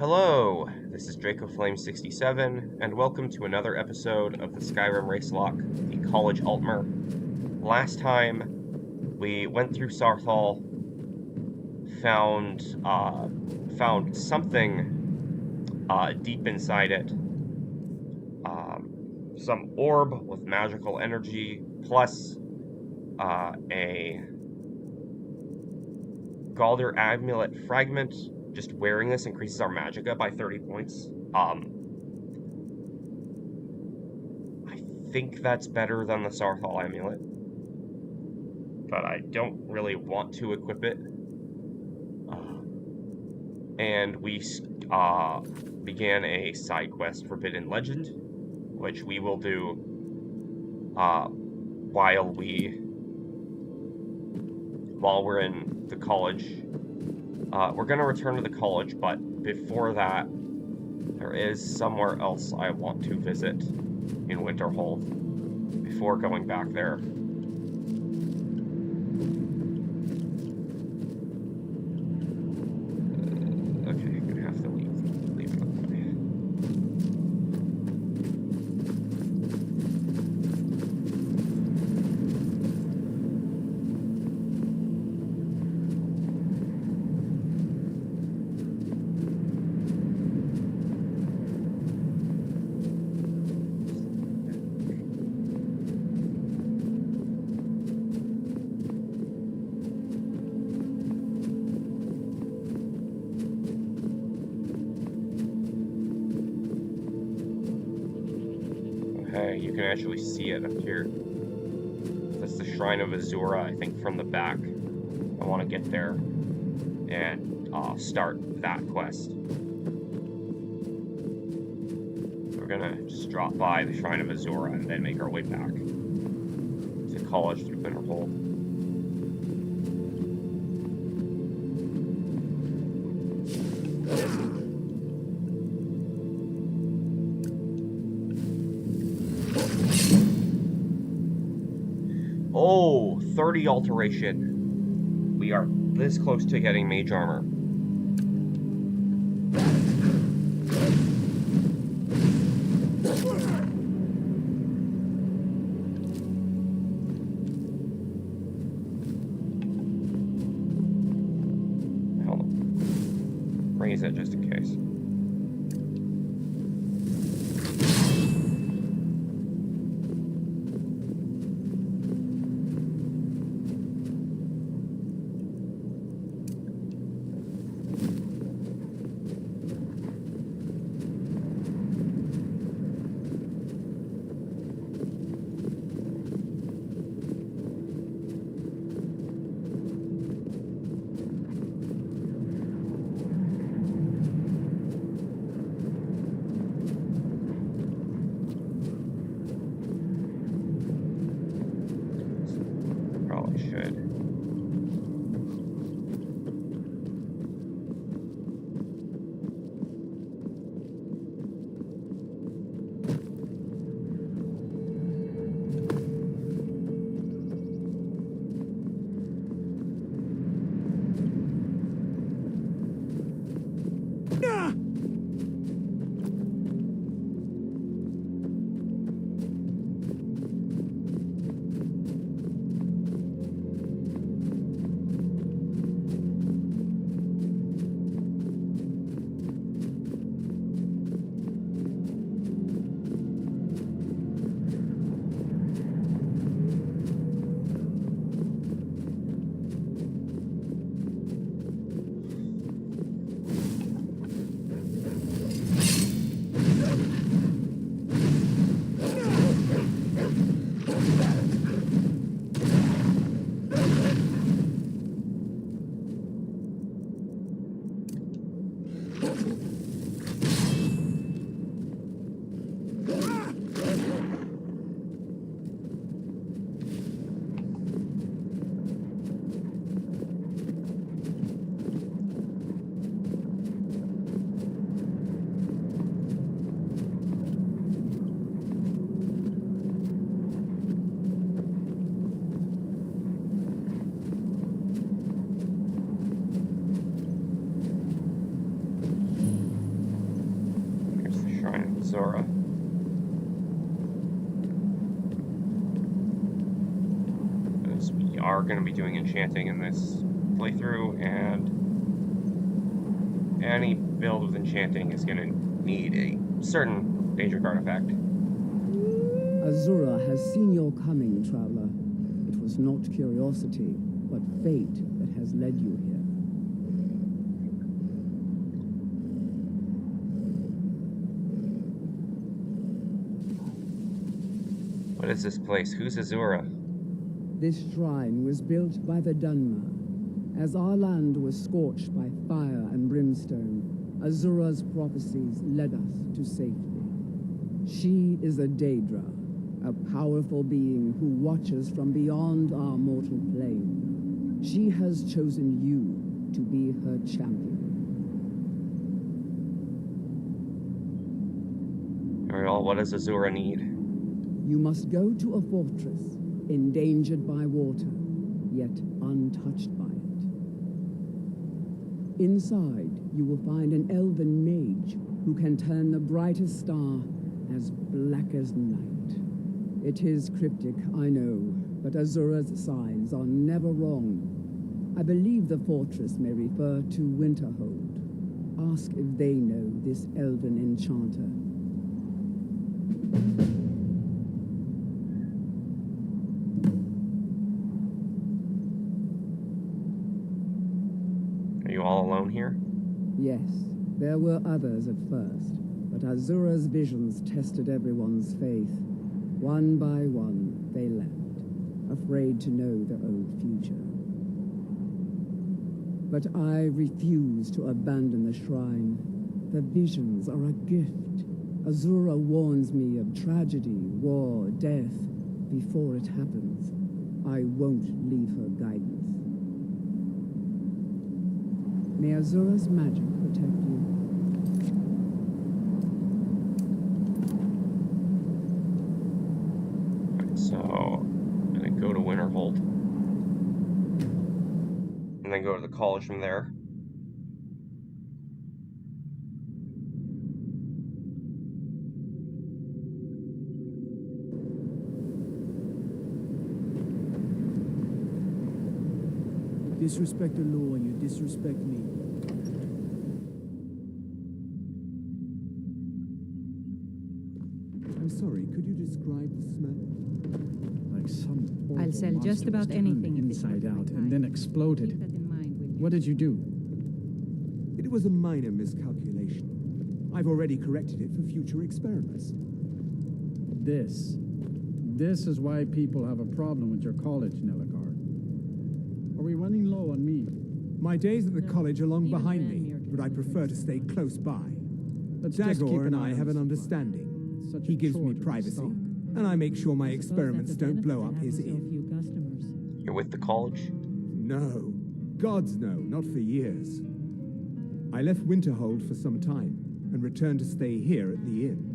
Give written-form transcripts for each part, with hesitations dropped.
Hello, this is DracoFlame67, and welcome to another episode of the Skyrim Racelock, the College Altmer. Last time, we went through Sarthal, found something deep inside it. Some orb with magical energy, plus a Galder Amulet Fragment. Just wearing this increases our magicka by 30 points. I think that's better than the Sarthal Amulet, but I don't really want to equip it. And we began a side quest, Forbidden Legend, which we will do while we're in the college. We're going to return to the college, but before that, there is somewhere else I want to visit in Winterhold before going back there. Okay, I'm going to have to leave it that way. You can actually see it up here. That's the Shrine of Azura, I think, from the back. I want to get there and start that quest. We're gonna just drop by the Shrine of Azura and then make our way back to College through Winterhold. Oh, 30 Alteration. We are this close to getting Mage Armor. Hold on. Raise it just in case. Azura. Because we are going to be doing enchanting in this playthrough, and any build with enchanting is going to need a certain Daedric artifact. Azura has seen your coming, traveler. It was not curiosity, but fate that has led you here. What is this place? Who's Azura? This shrine was built by the Dunmer. As our land was scorched by fire and brimstone, Azura's prophecies led us to safety. She is a Daedra, a powerful being who watches from beyond our mortal plane. She has chosen you to be her champion. Well, what does Azura need? You must go to a fortress, endangered by water, yet untouched by it. Inside, you will find an elven mage who can turn the brightest star as black as night. It is cryptic, I know, but Azura's signs are never wrong. I believe the fortress may refer to Winterhold. Ask if they know this elven enchanter. Are you all alone here? Yes, there were others at first, but Azura's visions tested everyone's faith. One by one, they left, afraid to know their own future. But I refuse to abandon the shrine. The visions are a gift. Azura warns me of tragedy, war, death, before it happens. I won't leave her guidance. May Azura's magic protect you. So, I'm gonna go to Winterhold. And then go to the college from there. Disrespect the law and you disrespect me. I'm sorry, could you describe the smell? Like some I'll sell just about anything if it's inside worth my out time. and then exploded. Keep that in mind, will you? What did you do? It was a minor miscalculation. I've already corrected it for future experiments. This is why people have a problem with your college, Nelligar. Are we running low on meat? My days at the college are long Even behind then, me, you're but I prefer to stay close by. Let's just keep Dagor and an eye I on have the an supply. understanding. It's such a He gives chore me to privacy, restock. and I make sure my I suppose experiments that's a don't blow benefit up to his having so inn. few customers. You're with the college? No. Gods no, not for years. I left Winterhold for some time, and returned to stay here at the inn.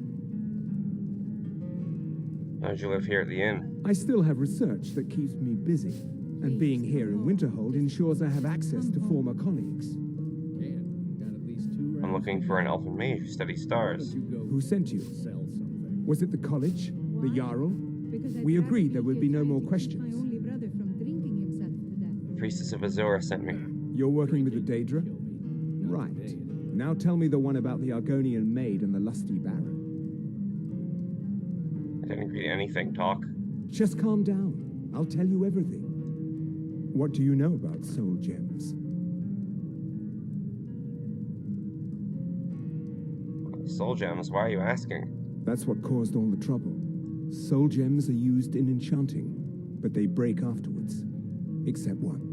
How did you live here at the inn? I still have research that keeps me busy, and being here in Winterhold ensures I have access to former colleagues. I'm looking for an elfin mage who studies stars. Who sent you? Was it the college? The Jarl? Because I'd We rather agreed be there would here be no trying more to keep questions. My only brother from drinking himself to death. Priestess of Azura sent me. You're working with the Daedra? Right. Now tell me the one about the Argonian maid and the lusty baron. I didn't agree to anything, talk. Just calm down. I'll tell you everything. What do you know about soul gems? Soul gems, why are you asking? That's what caused all the trouble. Soul gems are used in enchanting, but they break afterwards. Except one.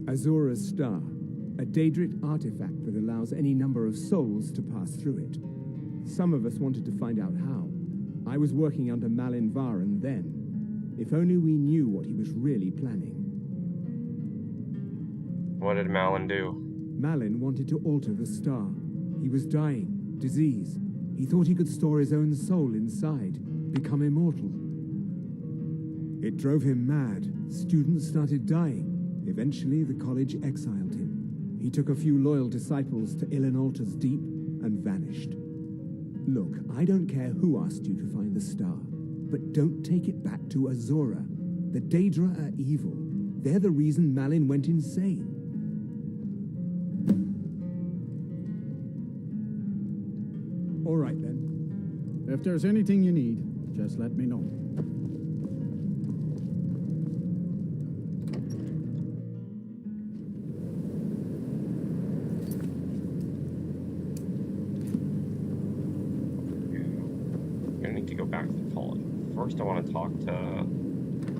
Azura's Star, a Daedric artifact that allows any number of souls to pass through it. Some of us wanted to find out how. I was working under Malin Varen then. If only we knew what he was really planning. What did Malin do? Malin wanted to alter the star. He was dying, disease. He thought he could store his own soul inside, become immortal. It drove him mad. Students started dying. Eventually, the college exiled him. He took a few loyal disciples to Illinalta's Deep and vanished. Look, I don't care who asked you to find the star, but don't take it back to Azora. The Daedra are evil. They're the reason Malin went insane. All right, then. If there's anything you need, just let me know. I'm gonna need to go back to the college. First, I want to talk to...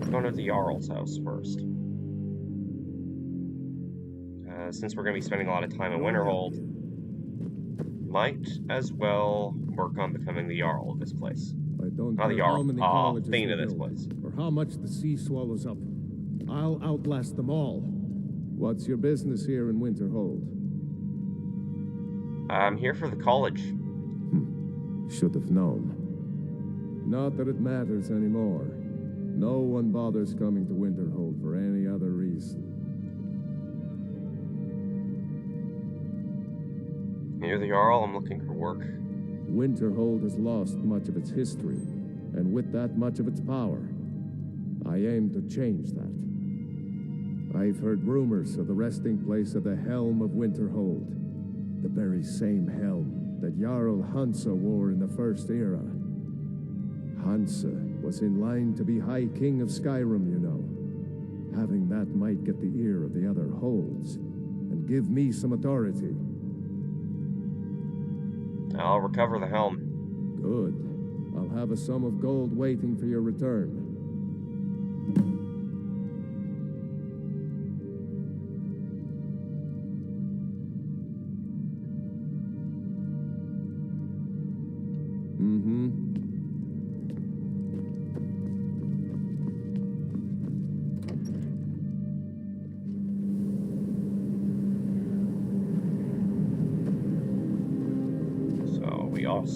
Going to the Jarl's house first. Since we're going to be spending a lot of time in Winterhold, might as well work on becoming the Jarl of this place. I don't Not the care how Jarl, many colleges Thane we of this build, place. or how much the sea swallows up. I'll outlast them all. What's your business here in Winterhold? I'm here for the college. Should have known. Not that it matters anymore. No one bothers coming to Winterhold for any other reason. Near the Jarl, I'm looking for work. Winterhold has lost much of its history, and with that much of its power. I aim to change that. I've heard rumors of the resting place of the Helm of Winterhold, the very same helm that Jarl Hansa wore in the First Era. Hansa was in line to be High King of Skyrim, you know. Having that might get the ear of the other holds, and give me some authority. I'll recover the helm. Good. I'll have a sum of gold waiting for your return.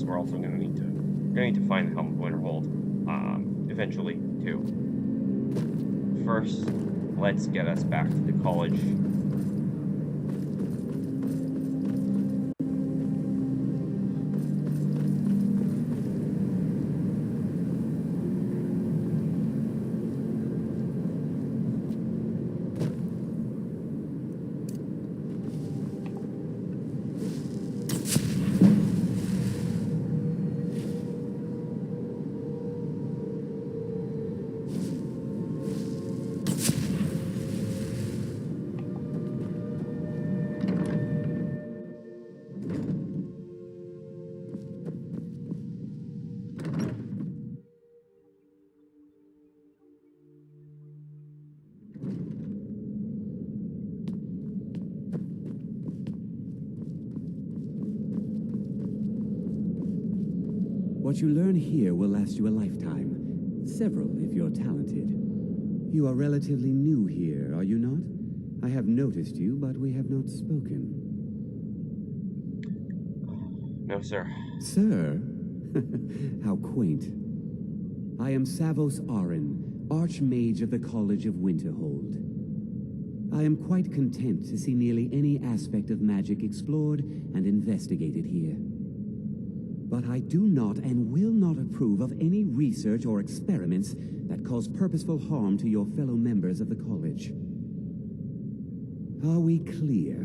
We're also going to need to find the Helm of Winterhold, eventually too. First, let's get us back to the college. What you learn here will last you a lifetime. Several, if you're talented. You are relatively new here, are you not? I have noticed you, but we have not spoken. No, sir. Sir? How quaint. I am Savos Arin, Archmage of the College of Winterhold. I am quite content to see nearly any aspect of magic explored and investigated here. But I do not and will not approve of any research or experiments that cause purposeful harm to your fellow members of the college. Are we clear?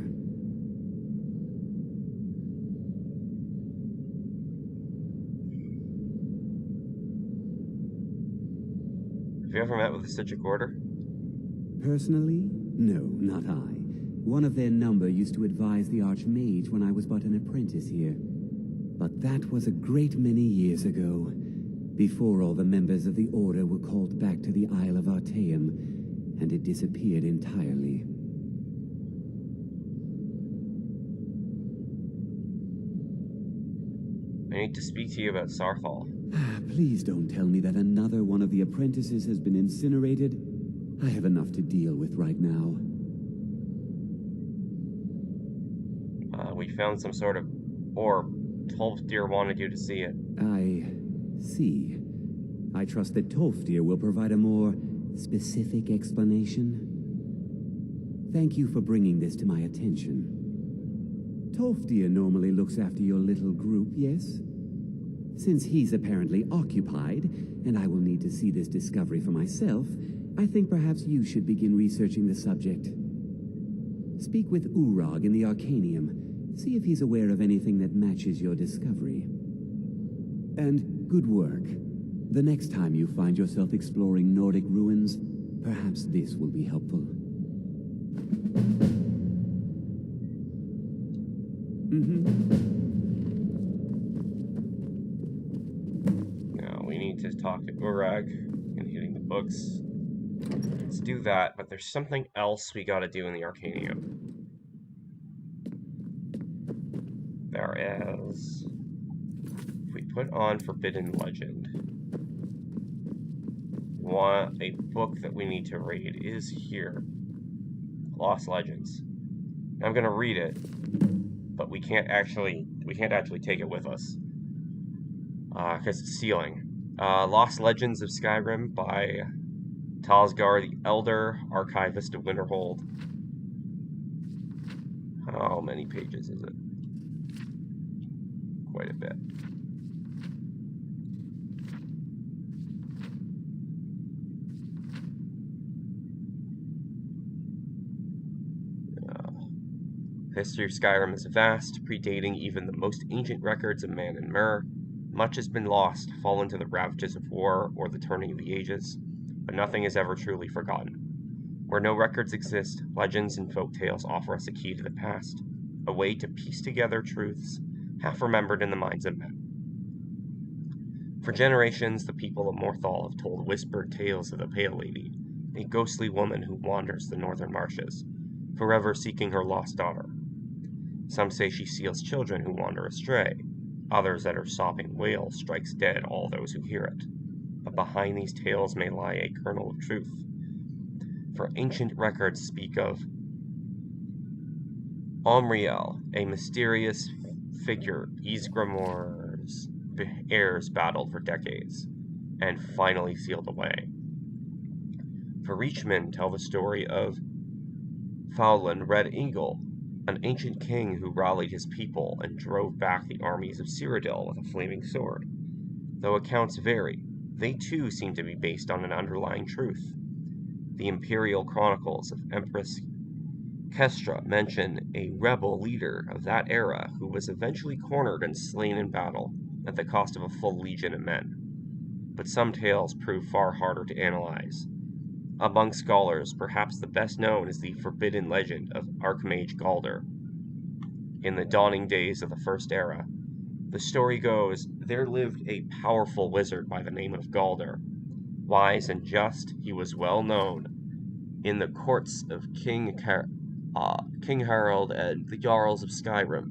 Have you ever met with the Citric Order? Personally? No, not I. One of their number used to advise the Archmage when I was but an apprentice here. But that was a great many years ago, before all the members of the Order were called back to the Isle of Arcaneum, and it disappeared entirely. I need to speak to you about Sarthal. Please don't tell me that another one of the apprentices has been incinerated. I have enough to deal with right now. We found some sort of orb. Tolfdir wanted you to see it. I see. I trust that Tolfdir will provide a more specific explanation. Thank you for bringing this to my attention. Tolfdir normally looks after your little group, yes? Since he's apparently occupied, and I will need to see this discovery for myself, I think perhaps you should begin researching the subject. Speak with Urag in the Arcaneum. See if he's aware of anything that matches your discovery. And good work. The next time you find yourself exploring Nordic ruins, perhaps this will be helpful. Now, we need to talk to Urag and getting the books. Let's do that, but there's something else we gotta do in the Arcaneum. There is... If we put on Forbidden Legend, a book that we need to read is here. Lost Legends. I'm gonna read it, but we can't actually take it with us. Because it's sealing. Lost Legends of Skyrim by Tosgar the Elder, Archivist of Winterhold. How many pages is it? Quite a bit. History of Skyrim is vast, predating even the most ancient records of man and mirror. Much has been lost, fallen to the ravages of war or the turning of the ages, but nothing is ever truly forgotten. Where no records exist, legends and folk tales offer us a key to the past, a way to piece together truths half remembered in the minds of men. For generations, the people of Morthal have told whispered tales of the Pale Lady, a ghostly woman who wanders the northern marshes, forever seeking her lost daughter. Some say she steals children who wander astray. Others that her sobbing wail strikes dead all those who hear it. But behind these tales may lie a kernel of truth. For ancient records speak of Omriel, a mysterious figure Ysgramor's heirs battled for decades, and finally sealed away. For Reachmen tell the story of Fowlin Red Eagle, an ancient king who rallied his people and drove back the armies of Cyrodiil with a flaming sword. Though accounts vary, they too seem to be based on an underlying truth. The imperial chronicles of Empress Kestra mention a rebel leader of that era who was eventually cornered and slain in battle at the cost of a full legion of men. But some tales prove far harder to analyze. Among scholars, perhaps the best known is the forbidden legend of Archmage Galder. In the dawning days of the First Era, the story goes, there lived a powerful wizard by the name of Galder. Wise and just, he was well known in the courts of King Harold and the Jarls of Skyrim,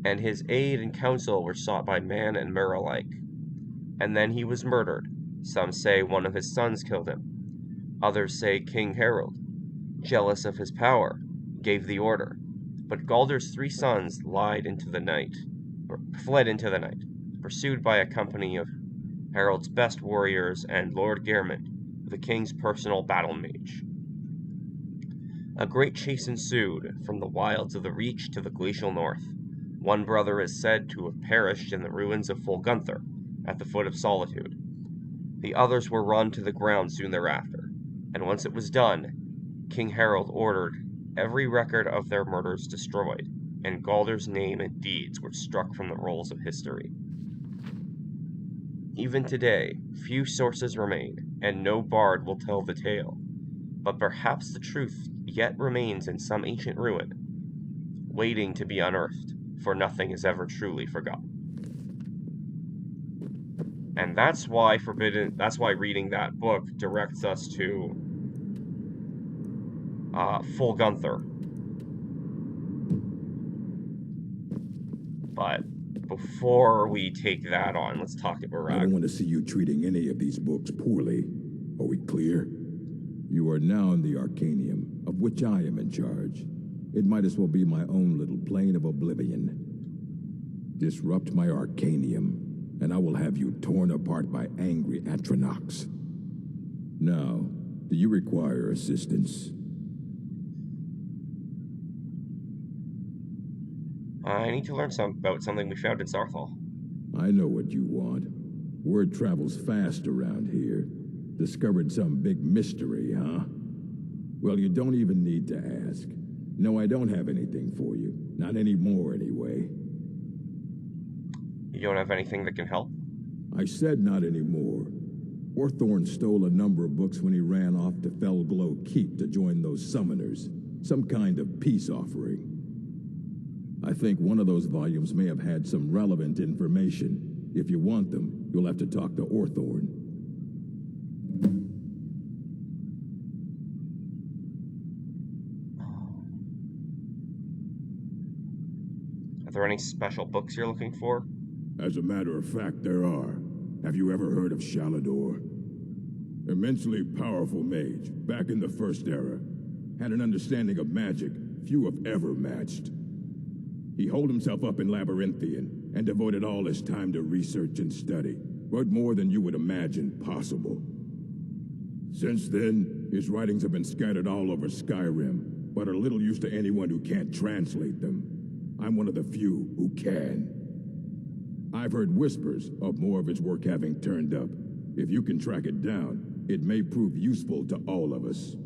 and his aid and counsel were sought by man and mer alike. And then he was murdered. Some say one of his sons killed him. Others say King Harold, jealous of his power, gave the order. But Galder's 3 sons fled into the night, pursued by a company of Harold's best warriors and Lord Geirmund, the king's personal battle mage. A great chase ensued, from the wilds of the Reach to the glacial north. One brother is said to have perished in the ruins of Folgunther, at the foot of Solitude. The others were run to the ground soon thereafter, and once it was done, King Harold ordered every record of their murders destroyed, and Galder's name and deeds were struck from the rolls of history. Even today, few sources remain, and no bard will tell the tale, but perhaps the truth yet remains in some ancient ruin, waiting to be unearthed, for nothing is ever truly forgotten. And that's why reading that book directs us to Folgunther. But before we take that on, let's talk to Urag. I don't want to see you treating any of these books poorly. Are we clear? You are now in the Arcaneum, of which I am in charge. It might as well be my own little plane of oblivion. Disrupt my Arcaneum, and I will have you torn apart by angry Atronachs. Now, do you require assistance? I need to learn about something we found in Sarthal. I know what you want. Word travels fast around here. Discovered some big mystery, huh? Well, you don't even need to ask. No, I don't have anything for you. Not anymore, anyway. You don't have anything that can help? I said not anymore. Orthorn stole a number of books when he ran off to Felglow Keep to join those summoners. Some kind of peace offering. I think one of those volumes may have had some relevant information. If you want them, you'll have to talk to Orthorn. Are there any special books you're looking for? As a matter of fact, there are. Have you ever heard of Shalador? Immensely powerful mage, back in the First Era. Had an understanding of magic few have ever matched. He holed himself up in Labyrinthian and devoted all his time to research and study, but more than you would imagine possible. Since then, his writings have been scattered all over Skyrim, but are little use to anyone who can't translate them. I'm one of the few who can. I've heard whispers of more of his work having turned up. If you can track it down, it may prove useful to all of us.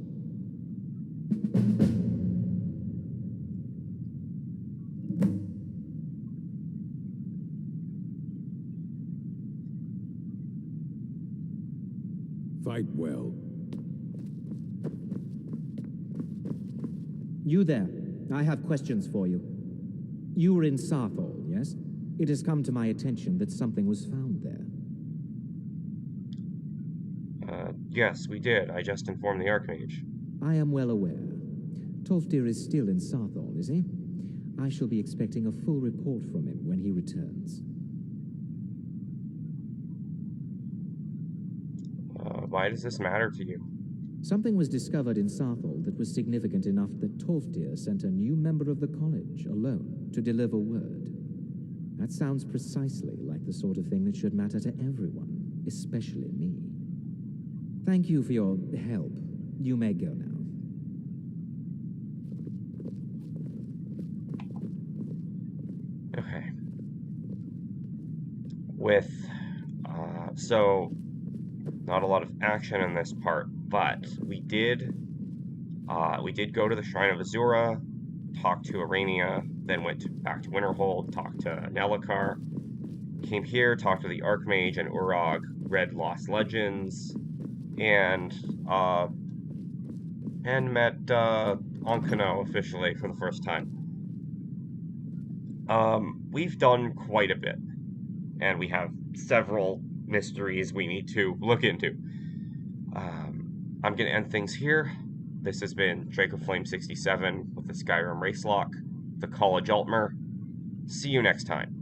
Fight well. You there. I have questions for you. You were in Sarthol, yes? It has come to my attention that something was found there. Yes, we did. I just informed the Archmage. I am well aware. Tolfdir is still in Sarthol, is he? I shall be expecting a full report from him when he returns. Why does this matter to you? Something was discovered in Sarthol that was significant enough that Tolfdir sent a new member of the college alone to deliver word. That sounds precisely like the sort of thing that should matter to everyone, especially me. Thank you for your help. You may go now. Okay. So, not a lot of action in this part, but we did go to the Shrine of Azura, talked to Arania, then went back to Winterhold, talked to Nelacar, came here, talked to the Archmage and Urag, read Lost Legends, and met Onkano officially for the first time. We've done quite a bit, and we have several mysteries we need to look into. I'm going to end things here. This has been Dracoflame67 with the Skyrim Racelock, the College Altmer. See you next time.